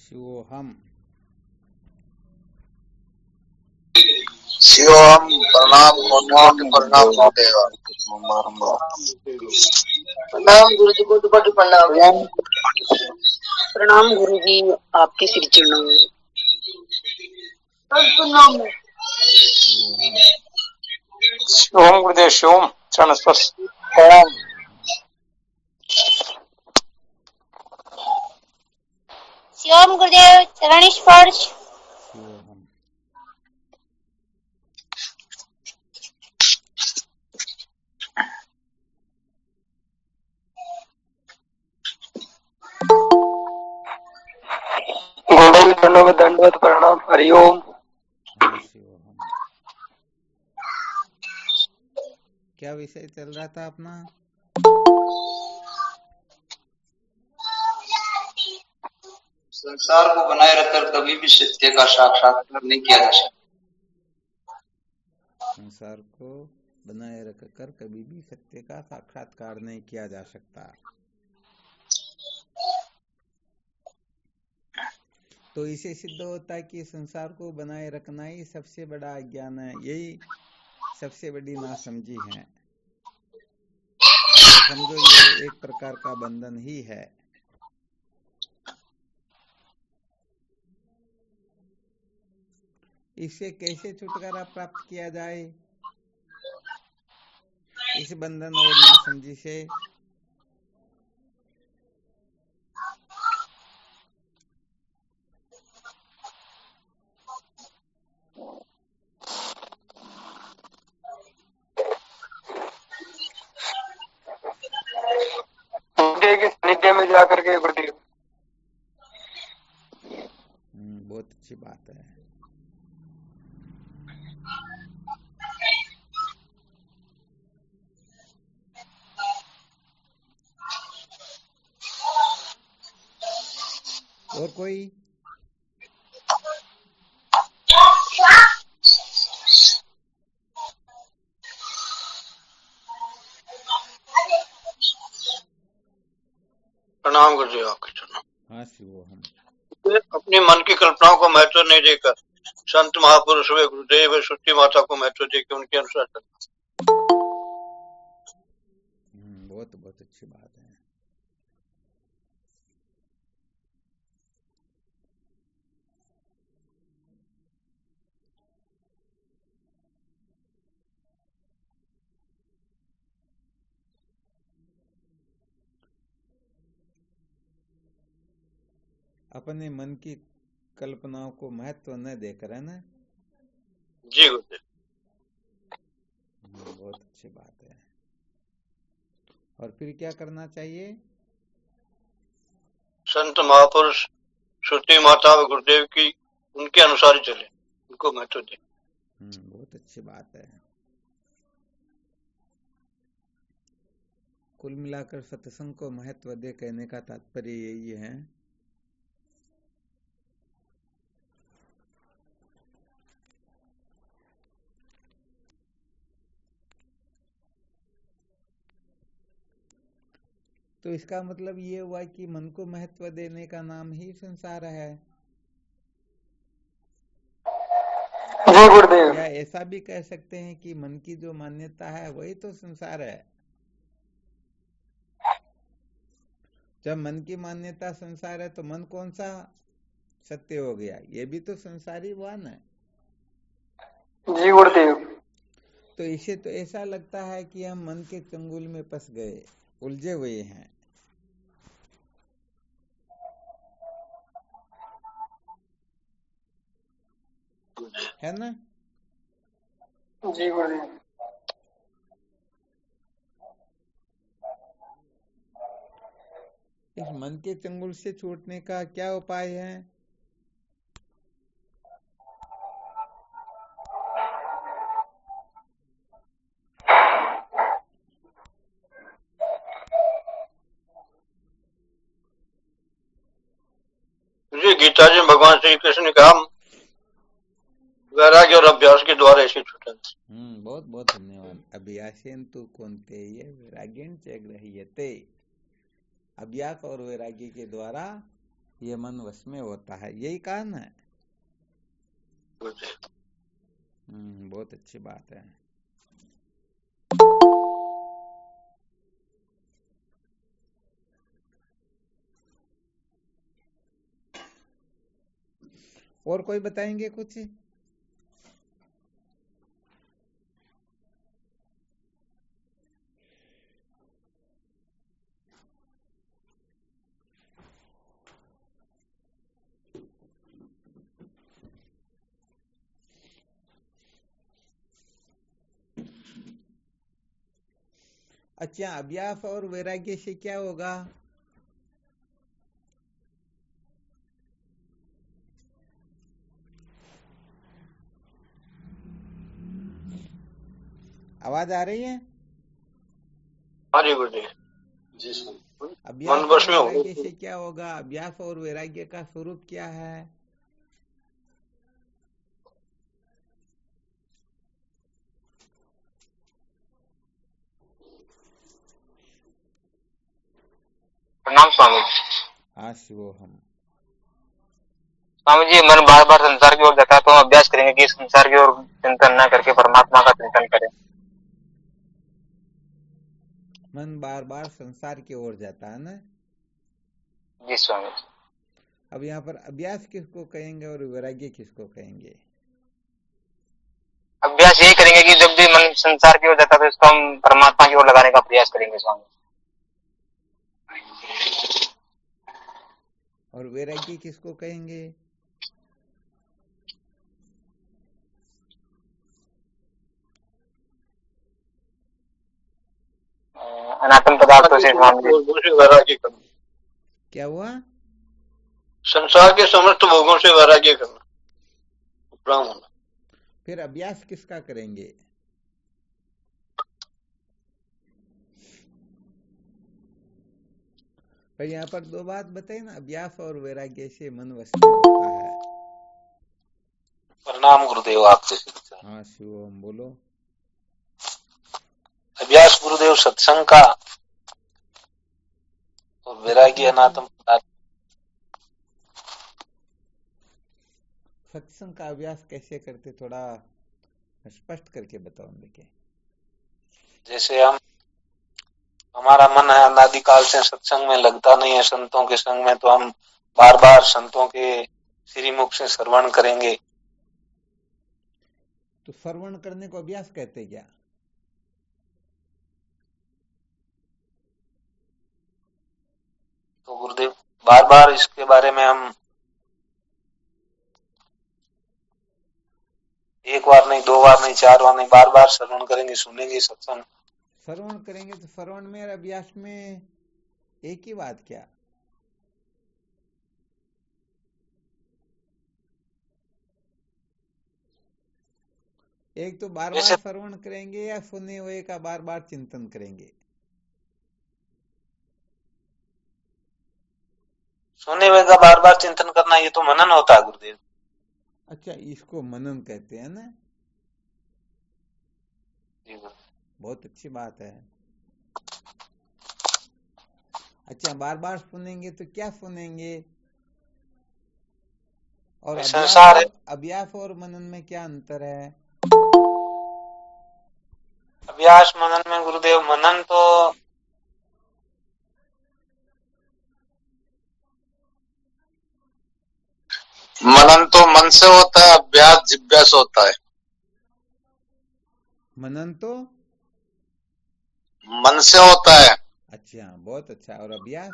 शिवोहम। शिवोहम। प्रणाम कोटि प्रणाम महोदय। प्रणाम गुरु जी, कोटि कोटि प्रणाम। प्रणाम गुरु जी, आपके श्री चरणों में प्रणाम। शिवोहम। शिवोम गुरुदेव शिवोम। चरण स्पर्श प्रणाम। शिवम गुरुदेव चरण स्पर्श। शिवोहम। गुरुदेव चरणों में दंडवत प्रणाम। हरिओम। हाँ शिवोहम। क्या विषय चल रहा था अपना? संसार को बनाए रखकर कभी भी सत्य का साक्षात्कार नहीं किया जा सकता। संसार को बनाए रखकर कभी भी सत्य का साक्षात्कार नहीं किया जा सकता। तो इसे सिद्ध होता है कि संसार को बनाए रखना ही सबसे बड़ा अज्ञान है, यही सबसे बड़ी नासमझी है। तो समझो यह एक प्रकार का बंधन ही है। इससे कैसे छुटकारा प्राप्त किया जाए, इस बंधन और नासमझी से? नित्य में जाकर के गुरुदेव। बहुत अच्छी बात है। और कोई? प्रणाम गुरुदेव आपके चरणों। हाँ शिवोहम। अपनी मन की कल्पनाओं को महत्व नहीं देकर संत महापुरुष व गुरुदेव व सृष्टि माता को महत्व देकर उनके अनुसार चलना। बहुत बहुत अच्छी बात है। अपने मन की कल्पनाओं को महत्व न देकर, है ना? जी गुरुदेव। बहुत अच्छी बात है। और फिर क्या करना चाहिए? संत महापुरुष सृष्टि माता व गुरुदेव की उनके अनुसार ही चले, उनको महत्व दे। बहुत अच्छी बात है। कुल मिलाकर सत्संग को महत्व दे कहने का तात्पर्य यही है। तो इसका मतलब ये हुआ कि मन को महत्व देने का नाम ही संसार है। जी गुरुदेव। या ऐसा भी कह सकते हैं कि मन की जो मान्यता है वही तो संसार है। जब मन की मान्यता संसार है तो मन कौन सा सत्य हो गया? ये भी तो संसारी हुआ ना। जी गुरुदेव। तो इसे तो ऐसा लगता है कि हम मन के चंगुल में फंस गए, उलझे हुए हैं, है ना? जी गुरुदेव। इस मन के चंगुल से छूटने का क्या उपाय है? जी गीता जी भगवान श्री कृष्ण ने कहा वैराग्य और अभ्यास के द्वारा ऐसे छूटा। बहुत बहुत धन्यवाद। अभ्यासेन तु कौन्तेय वैराग्येन च गृह्यते। अभ्यास और वैराग्य के द्वारा ये मन वश में होता है, यही कहा ना। गुरुदेव। बहुत अच्छी बात है। और कोई बताएंगे कुछ? अच्छा, अभ्यास और वैराग्य से क्या होगा? आवाज आ रही है? हाँ जी गुरुदेव। जी सर। अभ्यास मन और वश में हो वैराग्य से क्या होगा? अभ्यास और वैराग्य का स्वरूप क्या है? प्रणाम स्वामी जी। हाँ शिवोहम। स्वामी जी, मन बार बार संसार की ओर जाता है, तो हम अभ्यास करेंगे कि संसार की ओर चिंतन न करके परमात्मा का चिंतन करें। मन बार बार संसार की ओर जाता है ना। जी स्वामी जी। अब यहाँ पर अभ्यास किसको कहेंगे और वैराग्य किसको कहेंगे? अभ्यास यही करेंगे कि जब भी मन संसार की ओर जाता है तो इसको हम परमात्मा की ओर लगाने का प्रयास करेंगे स्वामी। और वैराग्य किसको कहेंगे? अनात्म पदार्थों से स्वामी जी। भोगों से वैराग्य करना। क्या हुआ? संसार के समस्त भोगों से वैराग्य करना, उपराम होना। फिर अभ्यास किसका करेंगे? पर यहाँ पर दो बात बताई ना, अभ्यास और वैराग्य से मन वश में होता है। प्रणाम गुरुदेव आपसे। हाँ शिवोम, बोलो। अभ्यास गुरुदेव सत्संग का और वैराग्य अनात्म पदार्थ। सत्संग का अभ्यास कैसे करते, थोड़ा स्पष्ट करके बताओ देखिए। जैसे हमारा मन है अनादिकाल से सत्संग में लगता नहीं है, संतों के संग में, तो हम बार बार संतों के श्रीमुख से श्रवण करेंगे। तो श्रवण करने को अभ्यास कहते क्या? तो गुरुदेव बार बार इसके बारे में हम एक बार नहीं, दो बार नहीं, चार बार नहीं, बार बार श्रवण करेंगे, सुनेंगे सत्संग। श्रवण करेंगे तो श्रवण में और अभ्यास में एक ही बात क्या? एक तो बार बार श्रवण करेंगे या सुने हुए का बार बार चिंतन करेंगे? सुने हुए का बार बार चिंतन करना, ये तो मनन होता है गुरुदेव। अच्छा, इसको मनन कहते हैं ना। बहुत अच्छी बात है। अच्छा, बार बार सुनेंगे तो क्या सुनेंगे? और अभ्यास और मनन में क्या अंतर है? अभ्यास मनन में गुरुदेव, मनन तो मन से होता है, अभ्यास जिह्वा से होता है। मनन तो मन से होता है। अच्छा, बहुत अच्छा। और अभ्यास?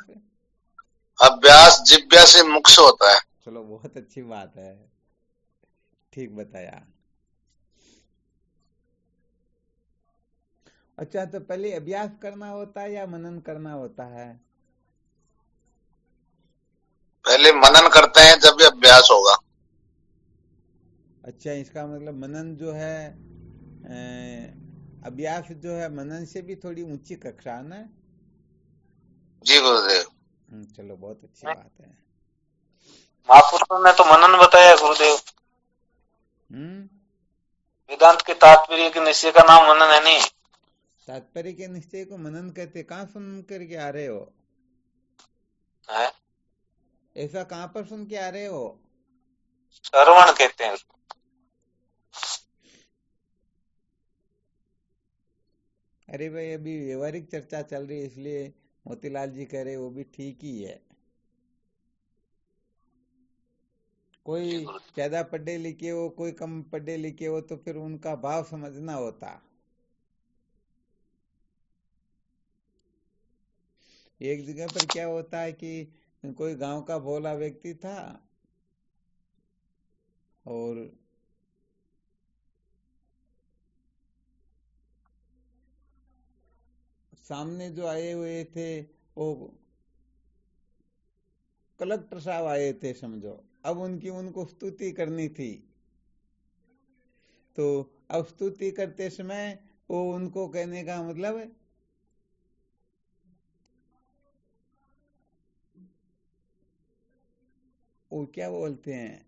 अभ्यास जिह्वा से, मुख से होता है। चलो, बहुत अच्छी बात है, ठीक बताया। अच्छा, तो पहले अभ्यास करना होता है या मनन करना होता है? पहले मनन करते हैं, जब भी अभ्यास होगा। अच्छा, इसका मतलब मनन जो है, अभ्यास जो है मनन से भी थोड़ी ऊंची कक्षा ना। जी गुरुदेव। चलो, बहुत अच्छी बात है। महापुरुषों ने तो मनन बताया गुरुदेव। वेदांत के तात्पर्य के निश्चय का नाम मनन है नहीं। तात्पर्य के निश्चय को मनन कहते? कहाँ सुन करके आ रहे हो? है? ऐसा कहाँ पर सुन के आ रहे हो? श्रवण कहते हैं उसको। अरे भाई, अभी व्यवहारिक चर्चा चल रही है, इसलिए मोतीलाल जी कह रहे वो भी ठीक ही है। कोई जी गुरु। ज्यादा पढ़े लिखे हो, कोई कम पढ़े लिखे हो, तो फिर उनका भाव समझना होता। एक जगह पर क्या होता है कि कोई गांव का भोला व्यक्ति था और सामने जो आए हुए थे वो कलेक्टर साहब आए थे समझो। अब उनको स्तुति करनी थी, तो अब स्तुति करते समय वो उनको कहने का मतलब है वो क्या बोलते हैं,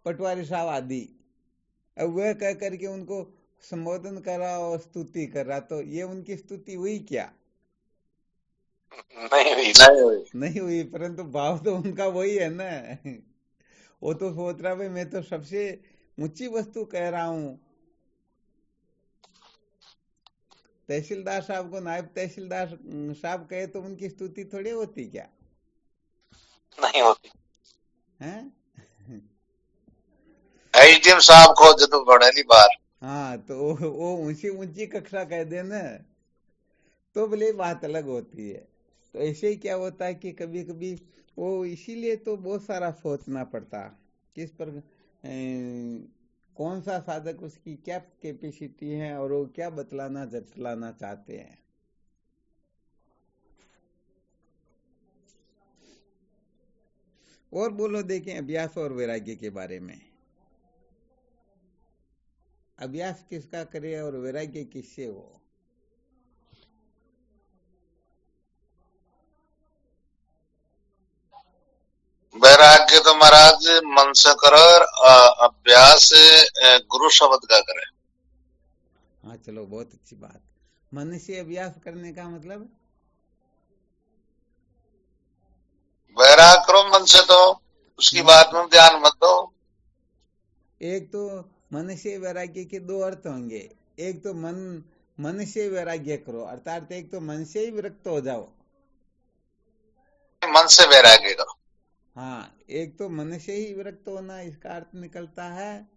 पटवारी साहब आदि। अब वह कह करके उनको संबोधन करा और स्तुति कर रहा, तो ये उनकी स्तुति हुई क्या? नहीं हुई, परंतु भाव तो उनका वही है ना। वो तो सोच रहा भाई मैं तो सबसे ऊंची वस्तु कह रहा हूं। तहसीलदार साहब को नायब तहसीलदार साहब कहे तो उनकी स्तुति थोड़ी होती क्या? नहीं होती हैं? एसडीएम साहब को जदू बड़ेली बार। हाँ, तो वो ऊंची ऊंची कक्षा कह दे ना, तो भले बात अलग होती है। तो ऐसे ही क्या होता है कि कभी कभी वो, इसीलिए तो बहुत सारा सोचना पड़ता किस पर कौन सा साधक, उसकी क्या कैपेसिटी है और वो क्या बतलाना जतलाना चाहते हैं। और बोलो, देखें अभ्यास और वैराग्य के बारे में। अभ्यास किसका करे और वैराग्य किससे हो? वैराग्य तो महाराज मन से करो और अभ्यास गुरु शब्द का करे। हाँ चलो, बहुत अच्छी बात। मन से अभ्यास करने का मतलब वैराग करो मन से, तो उसकी बात में ध्यान मत दो। एक तो मन से वैराग्य के दो अर्थ होंगे। एक तो मन से वैराग्य करो, अर्थात एक तो मन से ही विरक्त हो जाओ। मन से वैराग्य करो। हाँ, एक तो मन से ही विरक्त होना, इसका अर्थ निकलता है।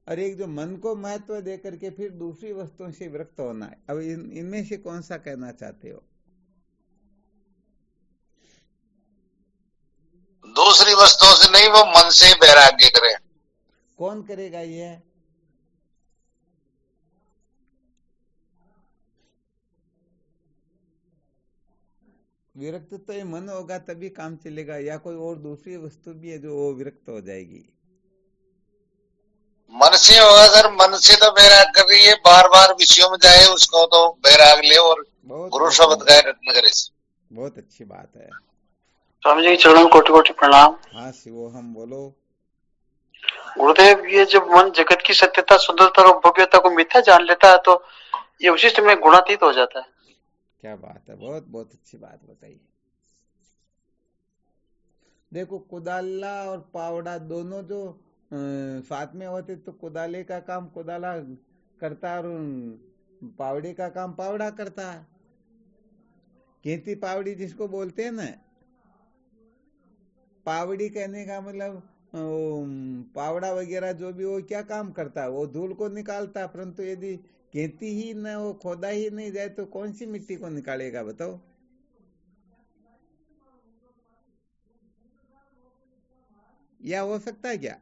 और एक जो मन को महत्व दे करके फिर दूसरी वस्तुओं से विरक्त होना है। अब इनमें से कौन सा कहना चाहते हो? दूसरी वस्तुओं से नहीं, वो मन से ही वैराग्य करे। कौन करेगा ये? विरक्त तो ये मन होगा तभी काम चलेगा, या कोई और दूसरी वस्तु भी है जो वो विरक्त हो जाएगी? मन से होगा सर, मन से तो वैराग कर रही है, बार बार विषयों में जाए उसको तो वैराग ले, और गुरु शब्द गाय रत्न करे। बहुत अच्छी बात है। स्वामी जी चरणों कोटि कोटि प्रणाम। हाँ शिवो, हम बोलो। गुरुदेव, ये जब मन जगत की सत्यता, सुंदरता और भव्यता को मिथ्या जान लेता है तो ये विशिष्ट में गुणातीत हो जाता है। क्या बात है, बहुत बहुत अच्छी बात बताई। देखो, कुदाला और पावड़ा दोनों जो साथ में होते तो कुदाले का काम कुदाला करता और पावड़े का काम पावड़ा करता। खेती पावड़ी जिसको बोलते हैं ना, पावड़ी कहने का मतलब पावड़ा वगैरह जो भी वो क्या काम करता है, वो धूल को निकालता। परंतु यदि खेती ही न हो, खोदा ही नहीं जाए तो कौन सी मिट्टी को निकालेगा बताओ? या हो सकता है क्या?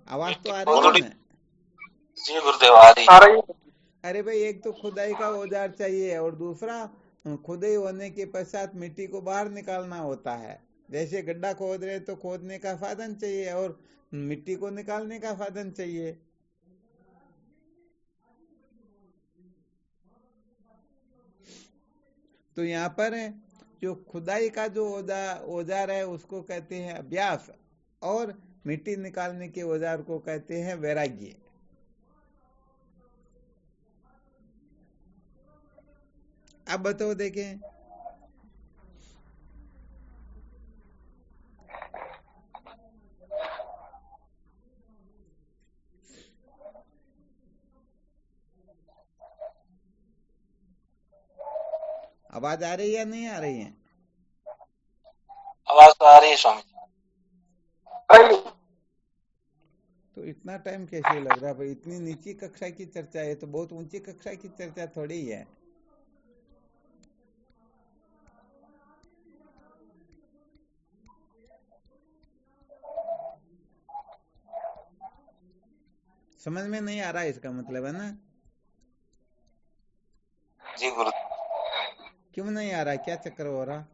आवाज तो आ रही है ना? जी गुरुदेव, आ रही है। अरे भाई, एक तो खुदाई का औजार चाहिए और दूसरा खुदाई होने के पश्चात मिट्टी को बाहर निकालना होता है। जैसे गड्ढा खोद रहे तो खोदने का साधन चाहिए और मिट्टी को निकालने का साधन चाहिए। तो यहाँ पर जो खुदाई का जो औजार है उसको कहते हैं अभ्यास, और मिट्टी निकालने के औजार को कहते हैं वैराग्य। आप बताओ देखें। आवाज आ रही है या नहीं आ रही है? आवाज तो आ रही है स्वामी जी। तो इतना टाइम कैसे लग रहा है भाई? इतनी नीची कक्षा की चर्चा है, तो बहुत ऊंची कक्षा की चर्चा थोड़ी है। समझ में नहीं आ रहा है इसका मतलब, है ना? जी गुरु। क्यों नहीं आ रहा? क्या चक्कर हो रहा?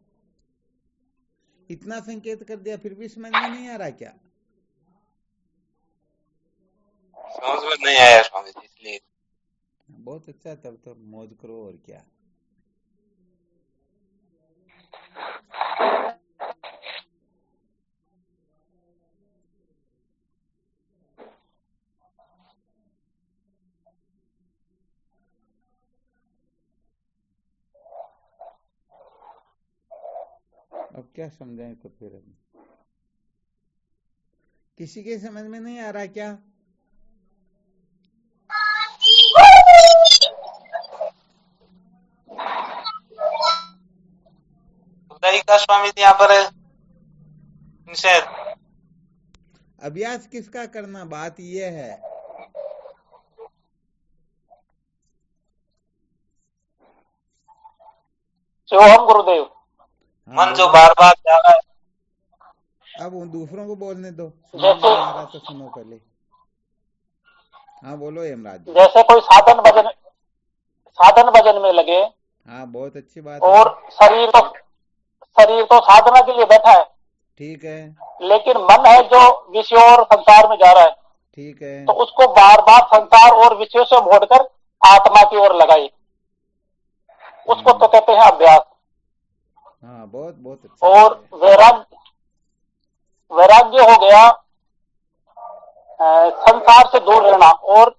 इतना संकेत कर दिया फिर भी समझ में नहीं आ रहा क्या? समझ में नहीं आया स्वामी जी, इसलिए। बहुत अच्छा, तब तो मौज करो और क्या। अब क्या समझाएं तो फिर हम? किसी के समझ में नहीं आ रहा क्या? खुदाई का स्वामी जी यहाँ पर इनसे अभ्यास किसका करना, बात यह है। शिवम गुरुदेव। मन जो बार बार जा रहा है। अब उन दूसरों को बोलने दो, समझ में नहीं आ रहा तो सुनो पहले। हाँ बोलो हेमराज। जैसे कोई साधन भजन में लगे। हाँ बहुत अच्छी बात और है। शरीर तो साधना के लिए बैठा है, ठीक है। लेकिन मन है जो विषयों और संसार में जा रहा है, ठीक है। तो उसको बार बार संसार और विषयों से मोड़कर आत्मा की ओर लगाई, उसको तो कहते हैं अभ्यास। हाँ बहुत बहुत अच्छा। और वैराग्य हो गया संसार से दूर रहना और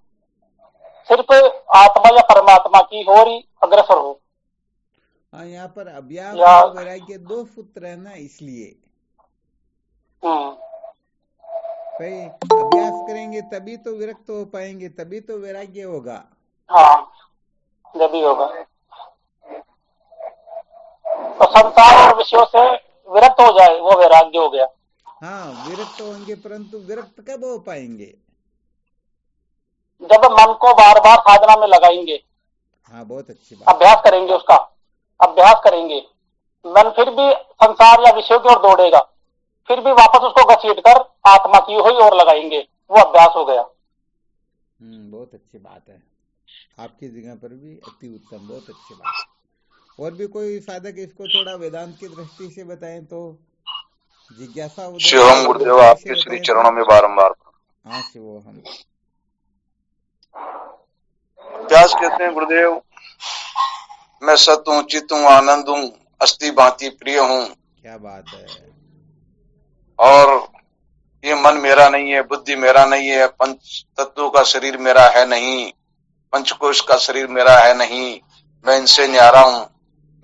सिर्फ आत्मा या परमात्मा की ओर ही अग्रसर हो। हाँ, यहाँ पर अभ्यास और वैराग्य दो सूत्र है ना, इसलिए भाई अभ्यास करेंगे तभी तो विरक्त हो पाएंगे, तभी तो वैराग्य होगा। हाँ जब ही होगा। तो संसार और विषयों से विरक्त हो जाए वो वैराग्य हो गया। हाँ विरक्त होंगे, परंतु विरक्त कब हो पाएंगे? जब मन को बार बार साधना में लगाएंगे। हाँ बहुत अच्छी बात। अभ्यास करेंगे, उसका अभ्यास करेंगे, मन फिर भी संसार या विषयों की ओर दौड़ेगा, फिर भी वापस उसको घसीट कर आत्मा की ही ओर लगाएंगे, वो अभ्यास हो गया। बहुत अच्छी बात है, आपकी जगह पर भी अति उत्तम, बहुत अच्छी बात। और भी कोई साधक इसको थोड़ा वेदांत की दृष्टि से बताएं तो जिज्ञासा। शिवम गुरुदेव आपके श्री चरणों में बारंबार। हाँ शिवोहम। अभ्यास कहते हैं गुरुदेव, मैं सत हूँ, चित हूँ, आनंद हूँ, अस्थि भांति प्रिय हूँ। क्या बात है। और ये मन मेरा नहीं है, बुद्धि मेरा नहीं है, पंच तत्वों का शरीर मेरा है नहीं, पंचकोश का शरीर मेरा है नहीं, मैं इनसे न्यारा हूँ,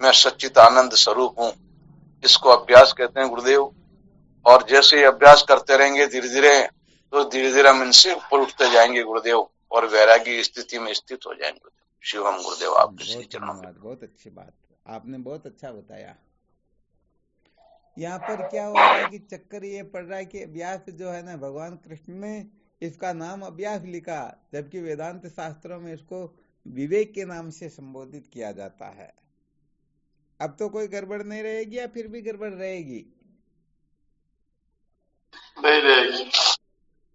मैं सच्चित आनंद स्वरूप हूँ। इसको अभ्यास कहते हैं गुरुदेव। और जैसे ही अभ्यास करते रहेंगे धीरे धीरे हम इनसे ऊपर उठते जाएंगे गुरुदेव, और वैरागी स्थिति में स्थित हो जाएंगे। शिवम गुरुदेव आपके श्री चरणों में। बहुत अच्छी बात, आपने बहुत अच्छा बताया। यहाँ पर क्या हो रहा है कि चक्कर ये पड़ रहा है कि अभ्यास जो है ना, भगवान कृष्ण ने इसका नाम अभ्यास लिखा, जबकि वेदांत शास्त्रों में इसको विवेक के नाम से संबोधित किया जाता है। अब तो कोई गड़बड़ नहीं रहेगी या फिर भी गड़बड़ रहेगी?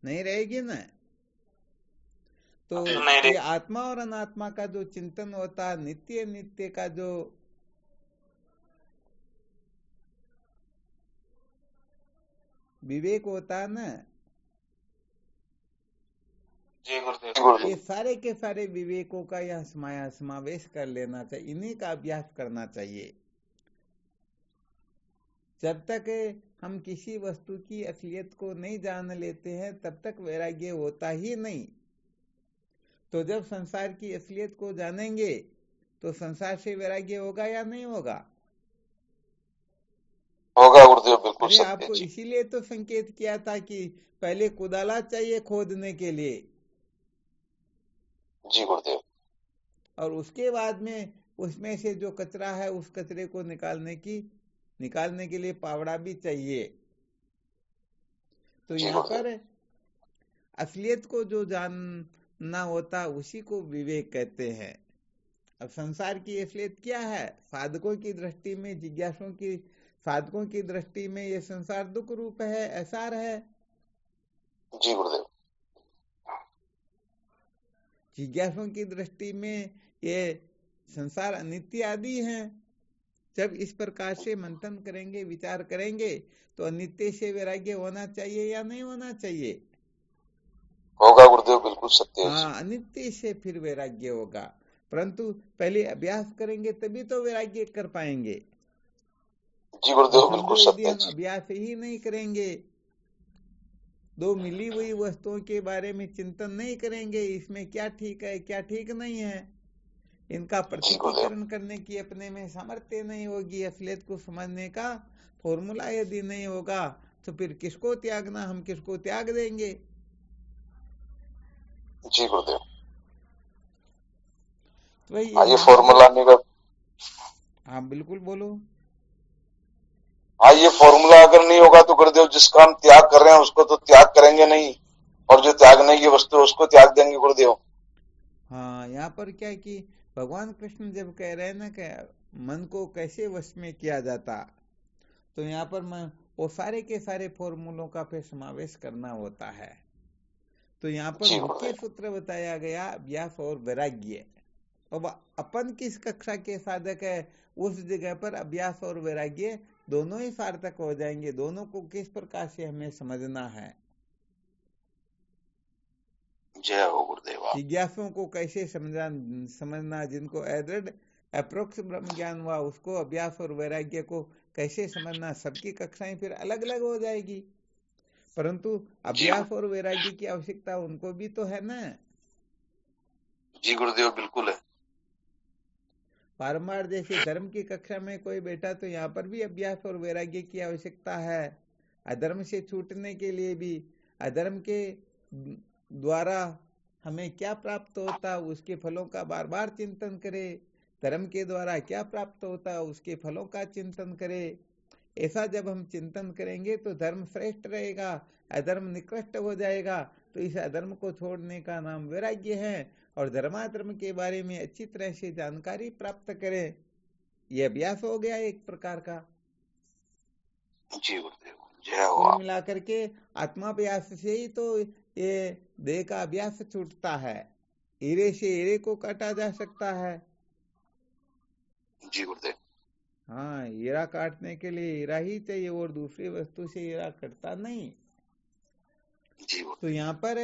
नहीं रहेगी ना। तो ये आत्मा और अनात्मा का जो चिंतन होता है, नित्य नित्य का जो विवेक होता है ना, ये सारे के सारे विवेकों का यह समावेश कर लेना चाहिए, इन्हीं का अभ्यास करना चाहिए। जब तक हम किसी वस्तु की असलियत को नहीं जान लेते हैं तब तक वैराग्य होता ही नहीं। तो जब संसार की असलियत को जानेंगे तो संसार से वैराग्य होगा या नहीं होगा? होगा गुरुदेव, बिल्कुल अरे सत्य आपको जी। इसीलिए तो संकेत किया था कि पहले कुदाला चाहिए खोदने के लिए, जी गुरुदेव। और उसके बाद में उसमें से जो कचरा है उस कचरे को निकालने के लिए पावड़ा भी चाहिए। तो जी यहाँ गुरुदेव। पर असलियत को जो जानना होता उसी को विवेक कहते हैं। अब संसार की असलियत क्या है? साधकों की दृष्टि में, साधकों की दृष्टि में ये संसार दुख रूप है, असार है। जी गुरुदेव। जिज्ञासुओं की दृष्टि में ये संसार अनित्य आदि है। जब इस प्रकार से मंथन करेंगे, विचार करेंगे, तो अनित्य से वैराग्य होना चाहिए या नहीं होना चाहिए? होगा गुरुदेव, बिल्कुल सत्य है जी। हाँ, अनित्य से फिर वैराग्य होगा, परंतु पहले अभ्यास करेंगे तभी तो वैराग्य कर पाएंगे। जी गुरुदेव, समझो, बिल्कुल यदि सत्य है हम जी। अभ्यास ही नहीं करेंगे, दो मिली हुई वस्तुओं के बारे में चिंतन नहीं करेंगे, इसमें क्या ठीक है क्या ठीक नहीं है, इनका जी गुरुदेव। प्रतीकीकरण करने की अपने में सामर्थ्य नहीं होगी, असलियत को समझने का फॉर्मूला यदि नहीं होगा, तो फिर किसको त्यागना, हम किसको त्याग देंगे? जी गुरुदेव। तो भाई ये फॉर्मूला नहीं का। हाँ बिल्कुल बोलो। ये फॉर्मूला अगर नहीं होगा तो गुरुदेव जिसका हम त्याग कर रहे हैं उसको तो त्याग करेंगे नहीं, और जो त्यागने की वस्तु है उसको त्याग देंगे गुरुदेव। हाँ, यहाँ पर क्या है कि भगवान कृष्ण जब कह रहे हैं ना कि मन को कैसे वश में किया जाता, तो यहाँ पर वो सारे के सारे फॉर्मूलों का फिर समावेश करना होता है। तो यहाँ पर जी मुख्य गुरुदेव। सूत्र बताया गया अभ्यास और वैराग्य। अब अपन किस कक्षा के साधक है, उस जगह पर अभ्यास और वैराग्य दोनों ही सार्थक हो जाएंगे। दोनों को किस प्रकार से हमें समझना है, जय हो गुरुदेव। जिज्ञासुओं को कैसे समझना, जिनको अदृढ़ अप्रोक्ष ब्रह्म ज्ञान हुआ उसको अभ्यास और वैराग्य को कैसे समझना, सबकी कक्षाएं फिर अलग अलग हो जाएगी, परंतु अभ्यास और वैराग्य की आवश्यकता उनको भी तो है ना। जी गुरुदेव, बिल्कुल है। बारंबार जैसे धर्म की कक्षा में कोई बैठा तो यहाँ पर भी अभ्यास और वैराग्य की आवश्यकता है। अधर्म से छूटने के लिए भी, अधर्म के द्वारा हमें क्या प्राप्त होता उसके फलों का बार बार चिंतन करे, धर्म के द्वारा क्या प्राप्त होता उसके फलों का चिंतन करे। ऐसा जब हम चिंतन करेंगे तो धर्म श्रेष्ठ रहेगा, अधर्म निकृष्ट हो जाएगा। तो इस अधर्म को छोड़ने का नाम वैराग्य है, और धर्माधर्म के बारे में अच्छी तरह से जानकारी प्राप्त करें, यह अभ्यास हो गया एक प्रकार का। जी गुरुदेव, जय हो कुल आप। मिलाकर के आत्माभ्यास से ही तो ये देह का अभ्यास छूटता है। हीरे से हीरे को काटा जा सकता है। जी गुरुदेव। हाँ, हीरा काटने के लिए हीरा ही चाहिए, और दूसरी वस्तु से हीरा कटता नहीं। जी तो यहाँ पर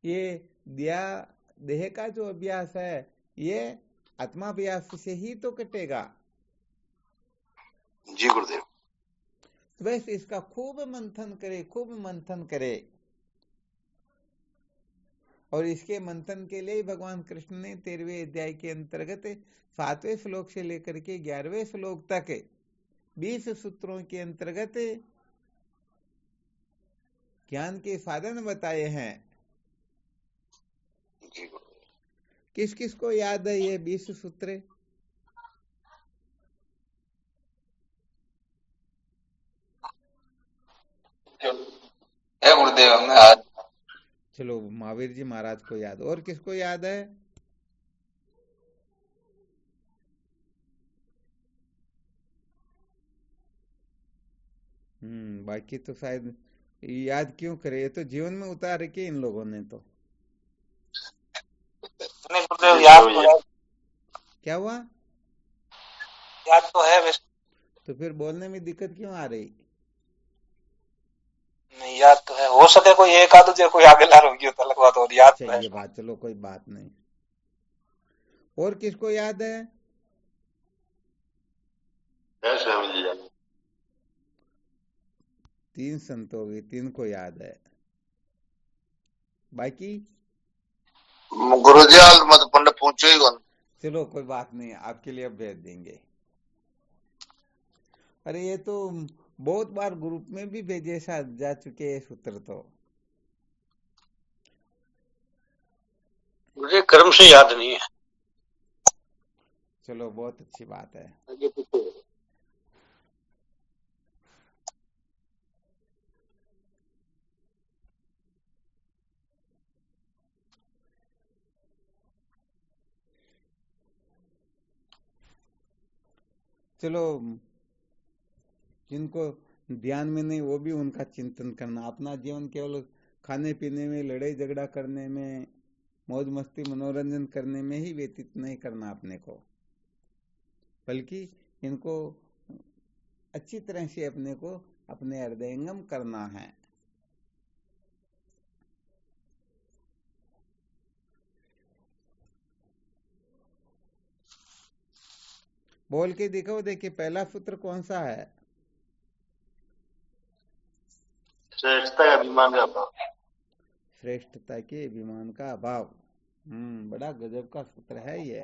ये देह का जो अभ्यास है ये आत्माभ्यास से ही तो कटेगा। जी गुरुदेव। तो बस इसका खूब मंथन करे, खूब मंथन करे, और इसके मंथन के लिए भगवान कृष्ण ने 13वें अध्याय के अंतर्गत 7वें श्लोक से लेकर के 11वें श्लोक तक 20 सूत्रों के अंतर्गत ज्ञान के साधन बताए हैं। जी गुरुदेव। किस किस को याद है ये 20 सूत्र? है गुरुदेव, हमें आज चलो, महावीर जी महाराज को याद, और किसको याद है? बाकी तो शायद याद क्यों करे, ये तो जीवन में उतार के इन लोगों ने तो। नहीं गुरुदेव, याद तो है। क्या हुआ? याद तो है वैसे। तो फिर बोलने में दिक्कत क्यों आ रही? नहीं, याद तो है। हो सके कोई एक आध जो कोई आगे ला रही हो तो अलग बात, और याद तो है। ये बात, चलो कोई बात नहीं। और किसको याद है? स्वामी जी। 3 संत हो गए, 3 को याद है। बाकी गुरुजी आज मत पंडे पूछो ही कौन। चलो कोई बात नहीं, आपके लिए अब भेज देंगे। अरे ये तो बहुत बार ग्रुप में भी भेजे जा चुके हैं सूत्र तो। मुझे क्रम से याद नहीं है। चलो बहुत अच्छी बात है। चलो जिनको ध्यान में नहीं वो भी उनका चिंतन करना। अपना जीवन केवल खाने पीने में, लड़ाई झगड़ा करने में, मौज मस्ती मनोरंजन करने में ही व्यतीत नहीं करना अपने को, बल्कि इनको अच्छी तरह से अपने को अपने हृदयंगम करना है। बोल के दिखाओ, देखिए पहला सूत्र कौन सा है? श्रेष्ठता या अभिमान का अभाव। श्रेष्ठता के अभिमान का अभाव। बड़ा गजब का सूत्र है ये।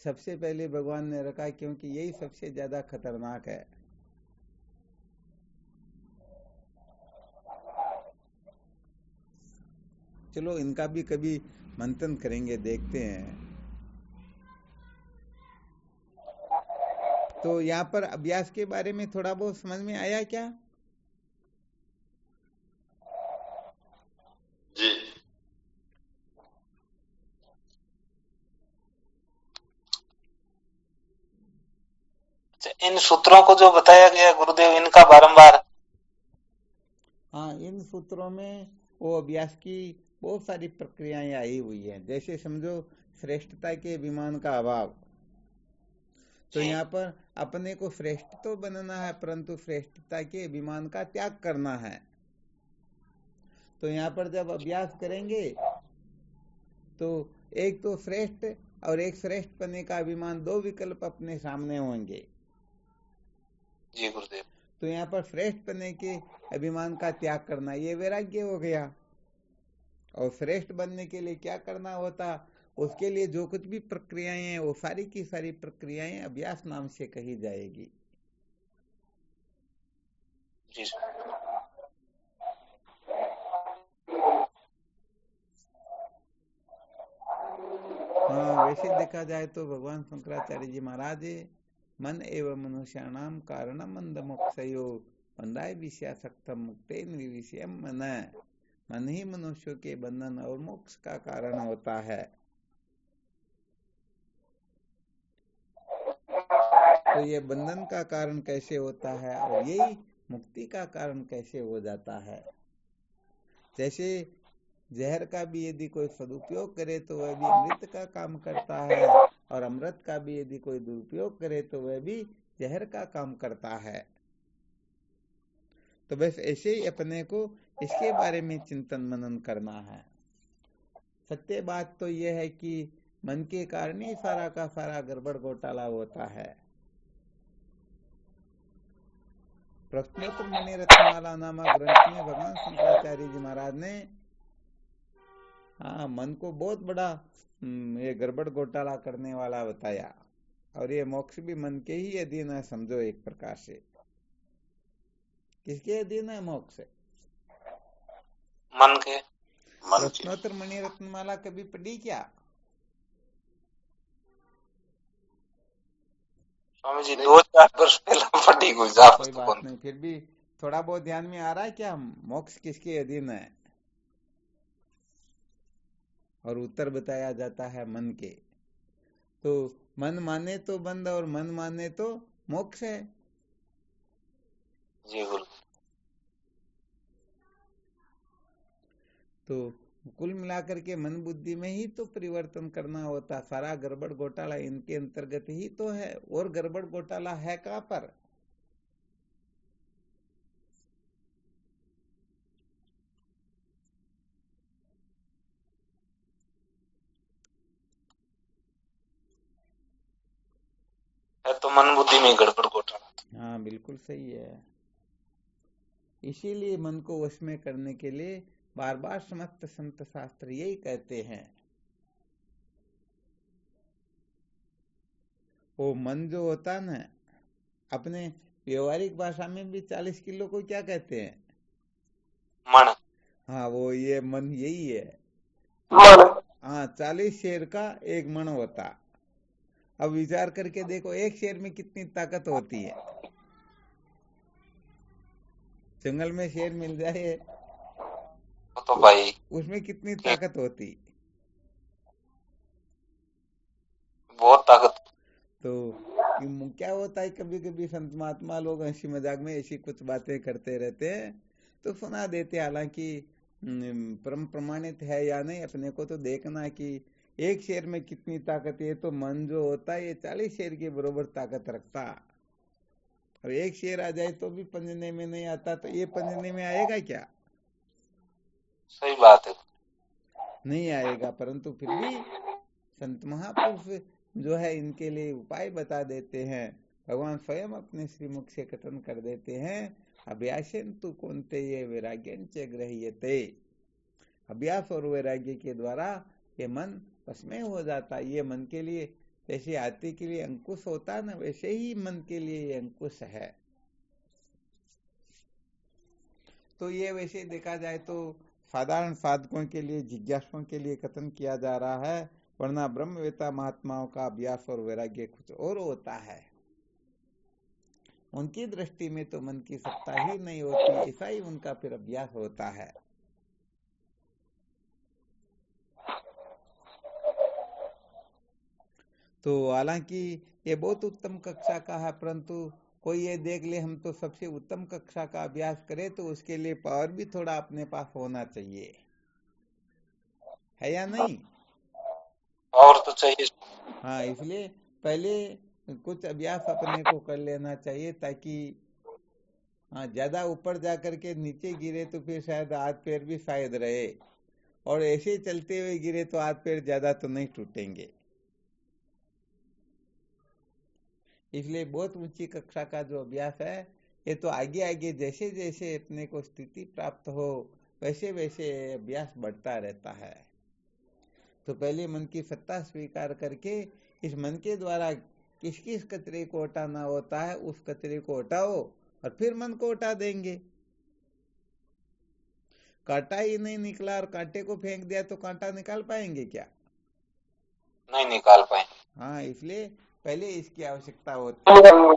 सबसे पहले भगवान ने रखा क्योंकि यही सबसे ज्यादा खतरनाक है। चलो इनका भी कभी मंथन करेंगे, देखते हैं। तो यहाँ पर अभ्यास के बारे में थोड़ा बहुत समझ में आया क्या? जी। इन सूत्रों को जो बताया गया गुरुदेव, इनका बारंबार, हाँ, इन सूत्रों में वो अभ्यास की बहुत सारी प्रक्रियाएं आई हुई हैं। जैसे समझो श्रेष्ठता के अभिमान का अभाव, तो यहाँ पर अपने को श्रेष्ठ तो बनना है, परंतु श्रेष्ठता के अभिमान का त्याग करना है। तो यहाँ पर जब अभ्यास करेंगे तो एक तो श्रेष्ठ और एक श्रेष्ठ बनने का अभिमान, दो विकल्प अपने सामने होंगे। जी गुरुदेव। तो यहाँ पर श्रेष्ठ बनने के अभिमान का त्याग करना, ये वैराग्य हो गया। और श्रेष्ठ बनने के लिए क्या करना होता, उसके लिए जो कुछ भी प्रक्रियाएं हैं वो सारी की सारी प्रक्रियाएं अभ्यास नाम से कही जाएगी। जी हाँ, वैसे देखा जाए तो भगवान शंकराचार्य जी महाराज मन एवं मनुष्याणाम कारण मंद मोक्षयो बंधाय विषयासक्तम मुक्ते निर्विषयम मन। मन ही मनुष्यों के बंधन और मोक्ष का कारण होता है। तो ये बंधन का कारण कैसे होता है और यही मुक्ति का कारण कैसे हो जाता है? जैसे जहर का भी यदि कोई सदुपयोग करे तो वह भी अमृत का काम करता है, और अमृत का भी यदि कोई दुरुपयोग करे तो वह भी जहर का काम करता है। तो बस ऐसे ही अपने को इसके बारे में चिंतन मनन करना है। सत्य बात तो यह है कि मन के कारण ही सारा का सारा गड़बड़ घोटाला होता है। प्रश्नोत्तर मणि रत्नमाला नामक ग्रंथ में भगवान शंकराचार्य जी महाराज ने मन को बहुत बड़ा ये गड़बड़ घोटाला करने वाला बताया। और ये मोक्ष भी मन के ही अधीन है, समझो एक प्रकार से। किसके अधीन है मोक्ष? मन के। प्रश्नोत्तर मणि रत्नमाला कभी पढ़ी क्या? स्वामी जी 2-4 वर्ष पहले पढ़ी कोई बात नहीं, फिर भी थोड़ा बहुत ध्यान में आ रहा है क्या मोक्ष किसके अधीन है? और उत्तर बताया जाता है मन के। तो मन माने तो बंध और मन माने तो मोक्ष है। जी गुरु। तो कुल मिलाकर के मन बुद्धि में ही तो परिवर्तन करना होता। सारा गड़बड़ घोटाला इनके अंतर्गत ही तो है। और गड़बड़ घोटाला है कहाँ पर? तो मन बुद्धि में गड़बड़ घोटाला। हाँ बिल्कुल सही है। इसीलिए मन को वश में करने के लिए बार बार समस्त संत शास्त्र यही कहते हैं वो मन जो होता है ना, अपने व्यवहारिक भाषा में भी 40 किलो को क्या कहते हैं? मन। हाँ, वो ये मन यही है। मन। हाँ, 40 शेर का एक मन होता। अब विचार करके देखो, एक शेर में कितनी ताकत होती है। जंगल में शेर मिल जाए तो भाई उसमें कितनी ताकत होती। बहुत ताकत। तो क्या होता है, कभी कभी संत महात्मा लोग हंसी मजाक में ऐसी कुछ बातें करते रहते हैं तो सुना देते, हालांकि परम प्रमाणित है या नहीं अपने को तो देखना है कि एक शेर में कितनी ताकत है। तो मन जो होता है ये 40 शेर के बराबर ताकत रखता। अब एक शेर आ जाए तो भी पंजने में नहीं आता, तो ये पंजने में आएगा क्या? सही बात है। नहीं आएगा। परंतु फिर भी संत महापुरुष जो है इनके लिए उपाय बता देते हैं। भगवान स्वयं अपने श्रीमुख से कथन कर देते हैं, अभ्यासेन तु कौन्तेय ये वैराग्यंच गृह्यते। अभ्यास और वैराग्य के द्वारा ये मन वशमय हो जाता है। ये मन के लिए जैसे हाथी के लिए अंकुश होता है ना, वैसे ही मन के लिए ये अंकुश है। तो ये वैसे देखा जाए तो साधारण साधकों के लिए, जिज्ञासुओं के लिए कथन किया जा रहा है, वरना ब्रह्मवेता महात्माओं का अभ्यास और वैराग्य कुछ और होता है। उनकी दृष्टि में तो मन की सत्ता ही नहीं होती, ऐसा ही उनका फिर अभ्यास होता है। तो हालांकि ये बहुत उत्तम कक्षा का है, परंतु कोई ये देख ले हम तो सबसे उत्तम कक्षा का अभ्यास करें तो उसके लिए पावर भी थोड़ा अपने पास होना चाहिए, है या नहीं? और तो चाहिए। हाँ, इसलिए पहले कुछ अभ्यास अपने को कर लेना चाहिए, ताकि हाँ ज्यादा ऊपर जा करके नीचे गिरे तो फिर शायद हाथ पैर भी शायद रहे, और ऐसे चलते हुए गिरे तो हाथ पैर ज्यादा तो नहीं टूटेंगे। इसलिए बहुत ऊंची कक्षा का जो अभ्यास है ये तो आगे आगे जैसे जैसे अपने को स्थिति प्राप्त हो वैसे वैसे अभ्यास बढ़ता रहता है। तो पहले मन की सत्ता स्वीकार करके इस मन के द्वारा किस किस कचरे को हटाना होता है उस कचरे को हटाओ और फिर मन को हटा देंगे। कांटा ही नहीं निकला और कांटे को फेंक दिया तो कांटा निकाल पाएंगे क्या? नहीं निकाल पाएंगे। हाँ, इसलिए पहले इसकी आवश्यकता होती है।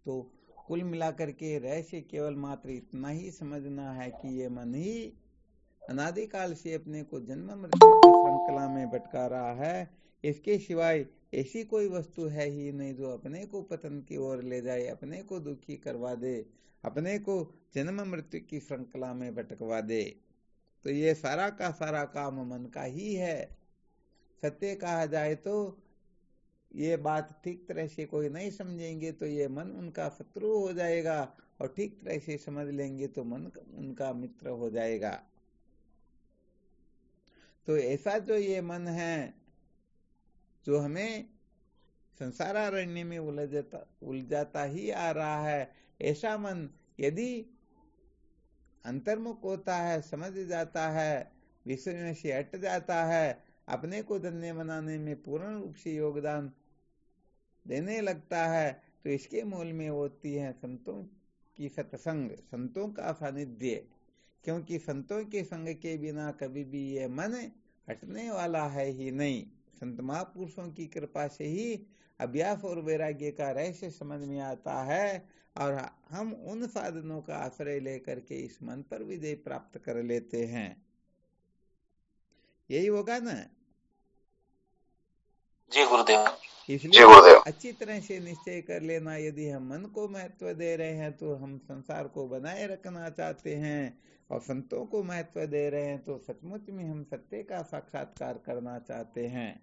तो कुल मिलाकर के रहस्य केवल मात्र इतना ही समझना है कि ये मन ही अनादिकाल से अपने को जन्म मृत्यु की श्रृंखला में भटका रहा है। इसके सिवाय ऐसी कोई वस्तु है ही नहीं जो अपने को पतन की ओर ले जाए, अपने को दुखी करवा दे, अपने को जन्म मृत्यु की श्रृंखला में भटकवा दे। तो ये सारा का सारा काम मन का ही है। सत्य कहा जाए तो ये बात ठीक तरह से कोई नहीं समझेंगे तो ये मन उनका शत्रु हो जाएगा, और ठीक तरह से समझ लेंगे तो मन उनका मित्र हो जाएगा। तो ऐसा जो ये मन है जो हमें संसारारण्य में उलझाता ही आ रहा है, ऐसा मन यदि अंतर्मुख होता है, समझ जाता है, विषय में से हट जाता है, अपने को धन्य बनाने में पूर्ण रूप से योगदान देने लगता है, तो इसके मूल में होती है संतों की सत्संग, संतों का सानिध्य। क्योंकि संतों के संग के बिना कभी भी ये मन हटने वाला है ही नहीं। संत महापुरुषों की कृपा से ही अभ्यास और वैराग्य का रहस्य समझ में आता है, और हम उन साधनों का आश्रय लेकर के इस मन पर विजय प्राप्त कर लेते हैं। यही होगा ना? जी गुरुदेव। इसलिए अच्छी तरह से निश्चय कर लेना, यदि हम मन को महत्व दे रहे हैं तो हम संसार को बनाए रखना चाहते हैं, और संतों को महत्व दे रहे हैं तो सचमुच में हम सत्य का साक्षात्कार करना चाहते हैं।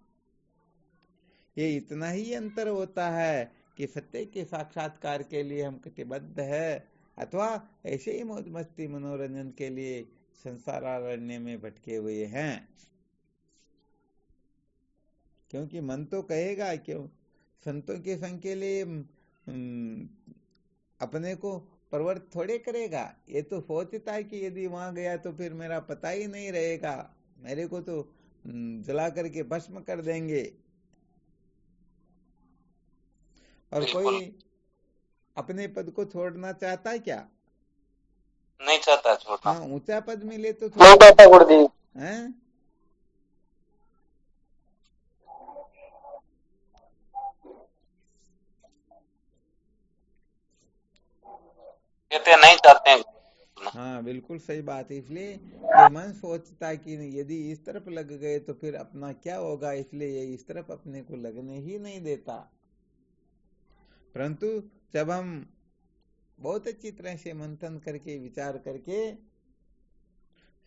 ये इतना ही अंतर होता है कि सत्य के साक्षात्कार के लिए हम कटिबद्ध है, अथवा ऐसे ही मौज मस्ती मनोरंजन के लिए संसारारण्य में भटके हुए हैं। क्योंकि मन तो कहेगा क्यों संतों के संग के लिए अपने को प्रवृत्त थोड़े करेगा। ये तो सोचता है कि यदि वहां गया तो फिर मेरा पता ही नहीं रहेगा, मेरे को तो जला करके भस्म कर देंगे। और कोई अपने पद को छोड़ना चाहता है क्या? नहीं चाहता छोड़ना। हाँ, ऊंचा पद मिले तो नहीं चाहता गुरुदेव। हैं? कहते नहीं चाहते हैं। हाँ, बिल्कुल सही बात है। इसलिए ये मन सोचता है कि यदि इस तरफ लग गए तो फिर अपना क्या होगा, इसलिए ये इस तरफ अपने को लगने ही नहीं देता। परंतु जब हम बहुत अच्छी तरह से मंथन करके विचार करके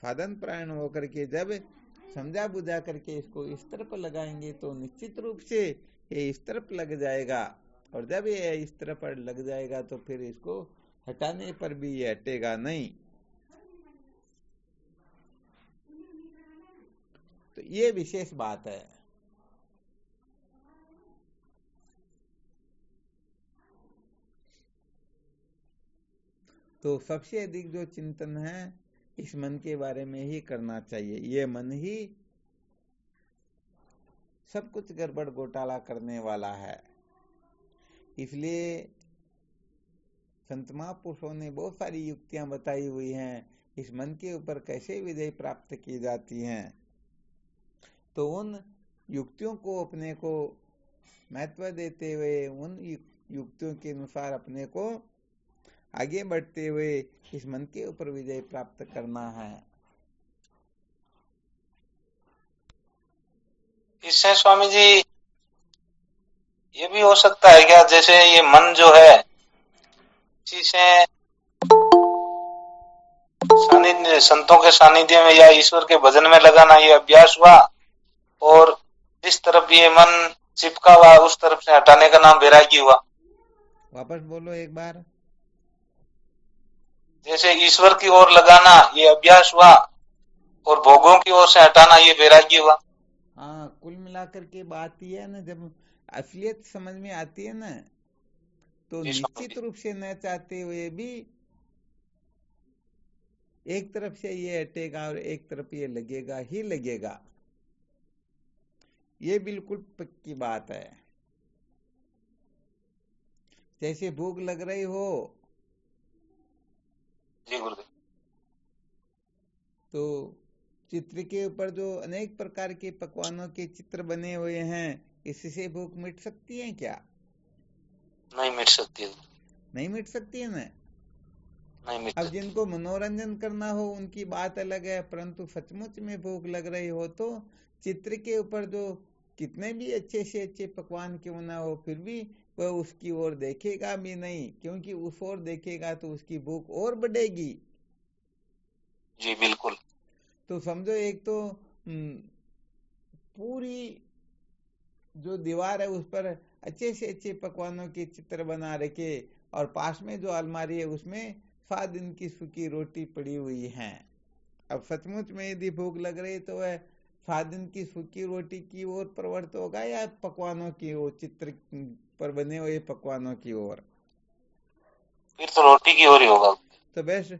साधन प्राण होकर के जब समझा बुझा करके इसको इस तरफ लगाएंगे तो निश्चित रूप से ये इस तरफ लग जाएगा। और जब ये इस तरफ लग जाएगा तो फिर इसको हटाने पर भी ये हटेगा नहीं। तो ये विशेष बात है। तो सबसे अधिक जो चिंतन है इस मन के बारे में ही करना चाहिए। ये मन ही सब कुछ गड़बड़ घोटाला करने वाला है। इसलिए संत महापुरुषों ने बहुत सारी युक्तियां बताई हुई हैं इस मन के ऊपर कैसे विजय प्राप्त की जाती हैं। तो उन युक्तियों को अपने को महत्व देते हुए उन युक्तियों के अनुसार अपने को आगे बढ़ते हुए इस मन के ऊपर विजय प्राप्त करना है। इससे स्वामी जी ये भी हो सकता है क्या, जैसे ये मन जो है इसी से सानिध्य संतों के सानिध्य में या ईश्वर के भजन में लगाना ये अभ्यास हुआ, और जिस तरफ ये मन चिपका हुआ उस तरफ से हटाने का नाम वैराग्य हुआ। वापस बोलो एक बार। जैसे ईश्वर की ओर लगाना ये अभ्यास हुआ और भोगों की ओर से हटाना ये वैराग्य हुआ। हाँ, कुल मिलाकर के बात ये है ना, जब असलियत समझ में आती है ना तो निश्चित रूप से न चाहते हुए भी एक तरफ से ये हटेगा और एक तरफ ये लगेगा ही लगेगा। ये बिल्कुल पक्की बात है। जैसे भूख लग रही हो जी गुरुदेव, तो चित्र के ऊपर जो अनेक प्रकार के पकवानों के चित्र बने हुए हैं, इससे भूख मिट सकती है क्या? नहीं मिट सकती। नहीं मिट सकती है ना। नहीं मिट अब सकती। जिनको मनोरंजन करना हो उनकी बात अलग है, परंतु सचमुच में भूख लग रही हो तो चित्र के ऊपर जो कितने भी अच्छे से अच्छे पकवान क्यों ना हो फिर भी वह उसकी ओर देखेगा भी नहीं, क्योंकि उस ओर देखेगा तो उसकी भूख और बढ़ेगी। जी बिल्कुल। तो समझो एक तो पूरी जो दीवार है उस पर अच्छे से अच्छे पकवानों के चित्र बना रखे और पास में जो अलमारी है उसमें 7 दिन की सूखी रोटी पड़ी हुई है। अब सचमुच में यदि भूख लग रही तो वह 7 दिन की सूखी रोटी की ओर प्रवृत्त होगा या पकवानों की ओर, चित्र पर बने हुए पकवानों की ओर? फिर तो रोटी की ओर ही होगा। तो बस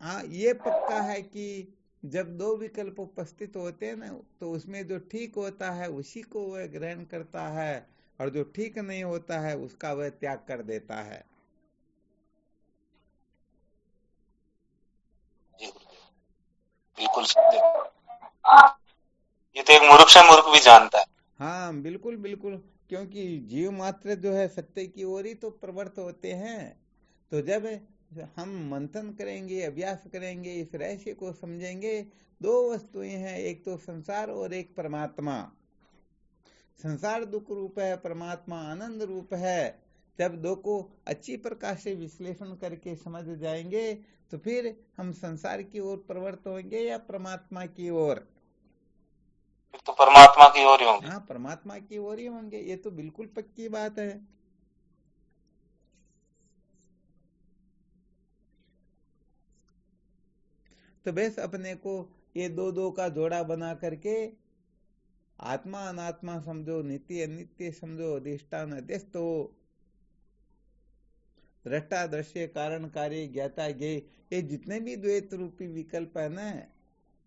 हाँ, ये पक्का है कि जब 2 विकल्प उपस्थित होते हैं ना तो उसमें जो ठीक होता है उसी को वह ग्रहण करता है और जो ठीक नहीं होता है उसका वह त्याग कर देता है। बिल्कुल सत्य। ये तो एक मूर्ख से मूर्ख भी जानता है। हाँ बिल्कुल बिल्कुल, क्योंकि जीव मात्र जो है सत्य की ओर ही तो प्रवृत्त होते हैं। तो जब हम मंथन करेंगे, अभ्यास करेंगे, इस रहस्य को समझेंगे, 2 वस्तुएं हैं, एक तो संसार और एक परमात्मा। संसार दुख रूप है, परमात्मा आनंद रूप है। जब 2 को अच्छी प्रकार से विश्लेषण करके समझ जाएंगे तो फिर हम संसार की ओर प्रवृत्त होंगे या परमात्मा की ओर? तो परमात्मा की ओर ही होंगे। हाँ, परमात्मा की ओर ही होंगे, ये तो बिल्कुल पक्की बात है। तो बस अपने को ये 2 का जोड़ा बना करके आत्मा अनात्मा समझो, नित्य अनित्य समझो, अधिष्ठान अध्यस्त हो, दृष्टा दृश्य कारण कार्य ज्ञाता ज्ञेय, ये जितने भी द्वैत रूपी विकल्प है ना,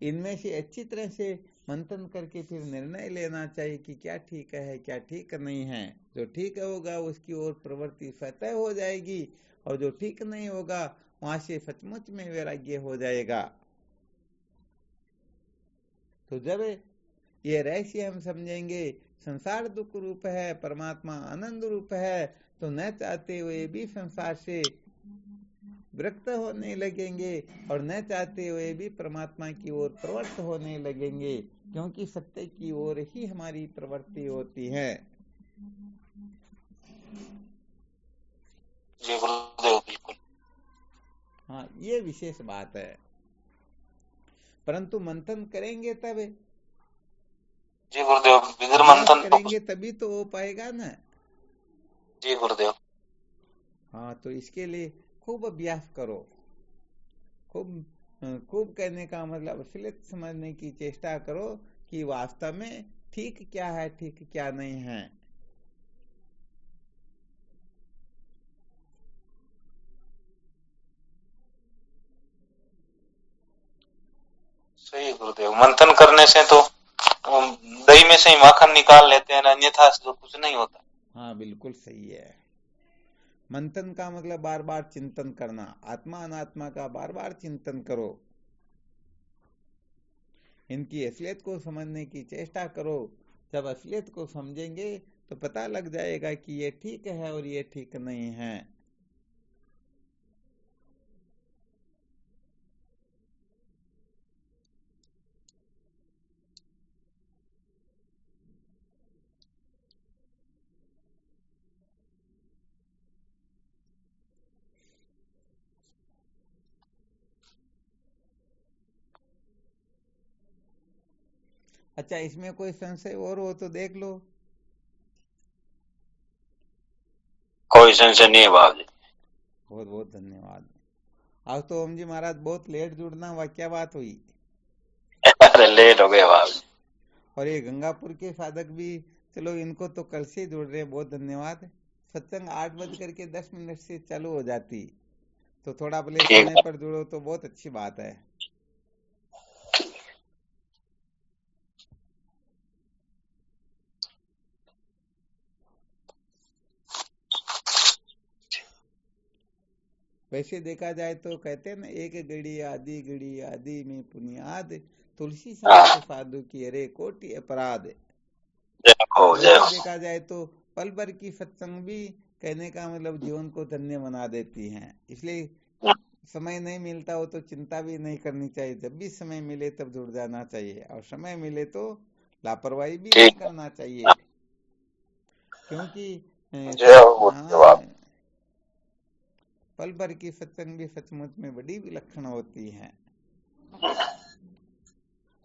इनमें से अच्छी तरह से मंथन करके फिर निर्णय लेना चाहिए कि क्या ठीक है क्या ठीक नहीं है। जो ठीक होगा उसकी ओर प्रवृत्ति स्वतः हो जाएगी, और जो ठीक नहीं होगा वहां से सचमुच में वैराग्य हो जाएगा। तो जब ये रहस्य हम समझेंगे, संसार दुख रूप है, परमात्मा आनंद रूप है, तो न चाहते हुए भी संसार से विरक्त होने लगेंगे और न चाहते हुए भी परमात्मा की ओर प्रवृत्त होने लगेंगे, क्योंकि सत्य की ओर ही हमारी प्रवृत्ति होती है। जी गुरुदेव, बिल्कुल। हाँ, ये विशेष बात है। परंतु मंथन करेंगे तब, जी गुरुदेव, बिगर मंथन करेंगे तभी तो हो पाएगा ना। जी गुरुदेव। हाँ, तो इसके लिए खूब अभ्यास करो, खूब कहने का मतलब असलियत समझने की चेष्टा करो कि वास्तव में ठीक क्या है, ठीक क्या नहीं है। सही गुरुदेव, मंथन करने से तो दही में से ही माखन निकाल लेते हैं, अन्यथा तो कुछ नहीं होता। हाँ, बिल्कुल सही है। मंथन का मतलब बार बार चिंतन करना, आत्मा अनात्मा का बार बार चिंतन करो, इनकी असलियत को समझने की चेष्टा करो। जब असलियत को समझेंगे तो पता लग जाएगा कि ये ठीक है और ये ठीक नहीं है। अच्छा, इसमें कोई संशय और हो तो देख लो। कोई संशय नहीं है बाबू जी। बहुत बहुत धन्यवाद। आज तो ओम जी महाराज बहुत लेट जुड़ना हुआ, क्या बात हुई? अरे लेट हो गए बाबू जी। और ये गंगापुर के साधक भी, चलो इनको तो कल से जुड़ रहे, बहुत धन्यवाद। सत्संग 8:10 से चालू हो जाती, तो थोड़ा भले समय पर जुड़ो तो बहुत अच्छी बात है। वैसे देखा जाए तो कहते हैं ना, एक घड़ी आदि में पुनियाद, तुलसी संत साधु की अरे कोटि अपराध। वैसे देखा जाए तो पल भर की सत्संग भी कहने का मतलब जीवन को धन्य बना देती हैं। इसलिए समय नहीं मिलता हो तो चिंता भी नहीं करनी चाहिए, जब भी समय मिले तब जुड़ जाना चाहिए, और समय मिले तो लापरवाही भी नहीं करना चाहिए, क्योंकि पल भर की सत्संग भी सचमुच में बड़ी विलक्षण होती है।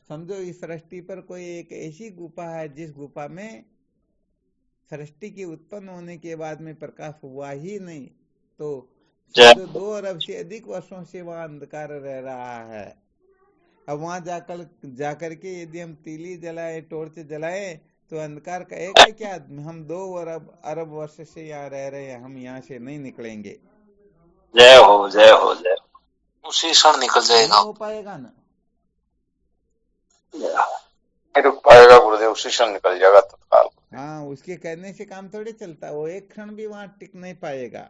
समझो इस सृष्टि पर कोई एक ऐसी गुफा है जिस गुफा में सृष्टि के उत्पन्न होने के बाद में प्रकाश हुआ ही नहीं, तो 2 अरब से अधिक वर्षों से वहां अंधकार रह रहा है। अब वहां जाकर के यदि हम तीली जलाए, टॉर्च जलाए, तो अंधकार कहेगा क्या? हम 2 अरब वर्ष से यहाँ रह रहे हैं, हम यहाँ से नहीं निकलेंगे। जय हो जय हो जय हो। उसी क्षण निकल जाएगा। हो पाएगा ना? नहीं रुक पाएगा गुरुदेव, उसी क्षण निकल जाएगा तत्काल। हाँ, उसके कहने से काम थोड़ी चलता, वो एक क्षण भी वहां टिक नहीं पाएगा।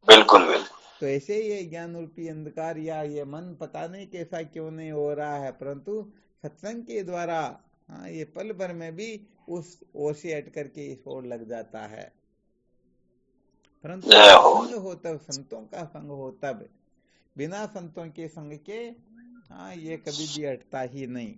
बिल्कुल बिल्कुल। तो ऐसे ही ये ज्ञान रूपी अंधकार या ये मन पता नहीं कैसा क्यों नहीं हो रहा है, परंतु सत्संग के द्वारा हाँ, ये पल भर में भी उस ओर से हट करके इस ओर लग जाता है। परंतु संग हो तब, संतों का संग हो तब, बिना संतों के संग के हाँ ये कभी भी हटता ही नहीं।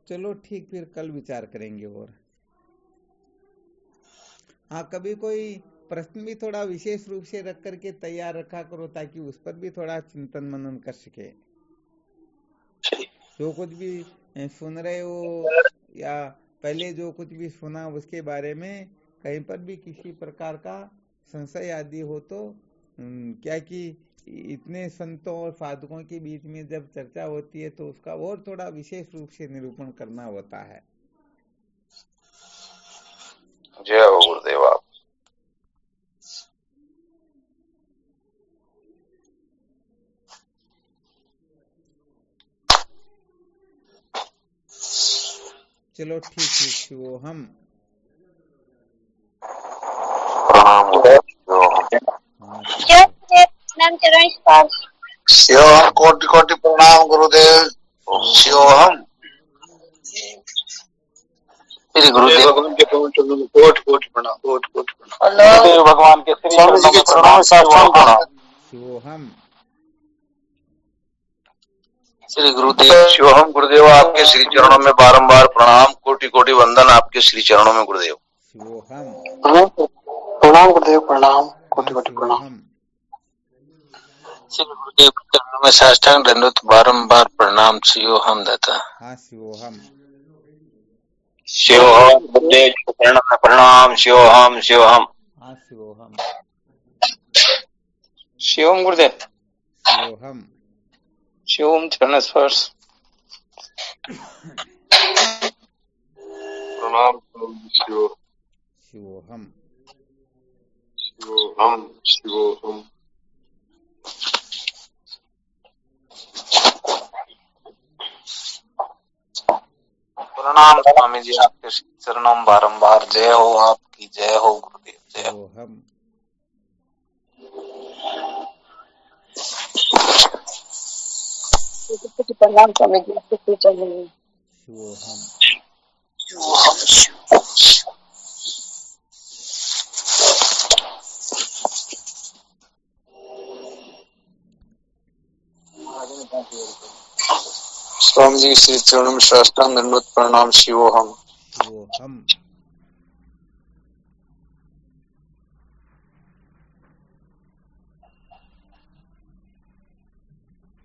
चलो ठीक, फिर कल विचार करेंगे। और हाँ, कभी कोई प्रश्न भी थोड़ा विशेष रूप से रख करके तैयार रखा करो, ताकि उस पर भी थोड़ा चिंतन मनन कर सके। जो कुछ भी सुन रहे हो या पहले जो कुछ भी सुना उसके बारे में कहीं पर भी किसी प्रकार का संशय आदि हो तो क्या कि इतने संतों और साधकों के बीच में जब चर्चा होती है तो उसका और थोड़ा विशेष रूप से निरूपण करना होता है। जय हो गुरुदेव। आप चलो ठीक है। शिवोहम। प्रणाम शिव गुरुदेव प्रणाम चरण स्पर्श। शिवोहम। कोटि कोटि प्रणाम गुरुदेव। शिवोहम। श्री गुरुदेव भगवान के पवन चरणों में कोटि कोटि प्रणाम, कोटि कोटि प्रणाम। गुरुदेव भगवान के श्री स्वामी जी के चरणों में साष्टांग प्रणाम। शिवोहम। श्री गुरुदेव। शिवोहम गुरुदेव। आपके श्री चरणों में बारंबार प्रणाम, कोटि कोटि वंदन आपके श्री चरणों में गुरुदेव। शिवोहम। प्रणाम गुरुदेव, प्रणाम, कोटि कोटि प्रणाम। शिवोहम। श्री गुरुदेव के चरणों में साष्टांग दंडवत बारंबार प्रणाम। शिवोहम दाता। हाँ शिवोहम। शिवोहम गुरुदेव के चरणों में प्रणाम। शिवोहम। शिवोहम। हाँ शिवोहम। शिवम गुरुदेव। शिवोहम। शिवम चरण स्पर्श। प्रणाम शिव। शिवोहम। शिवोहम। शिवोहम। प्रणाम स्वामी जी, आपके श्री चरणों में बारंबार जय हो, आपकी जय हो गुरुदेव, जय हो। शिवोहम। प्रणाम स्वामी जी आपके श्री चरणों में। शिवोहम। स्वामी जी के श्री चरणों में साष्टांग दंडवत प्रणाम। शिवोहम। शिवोहम।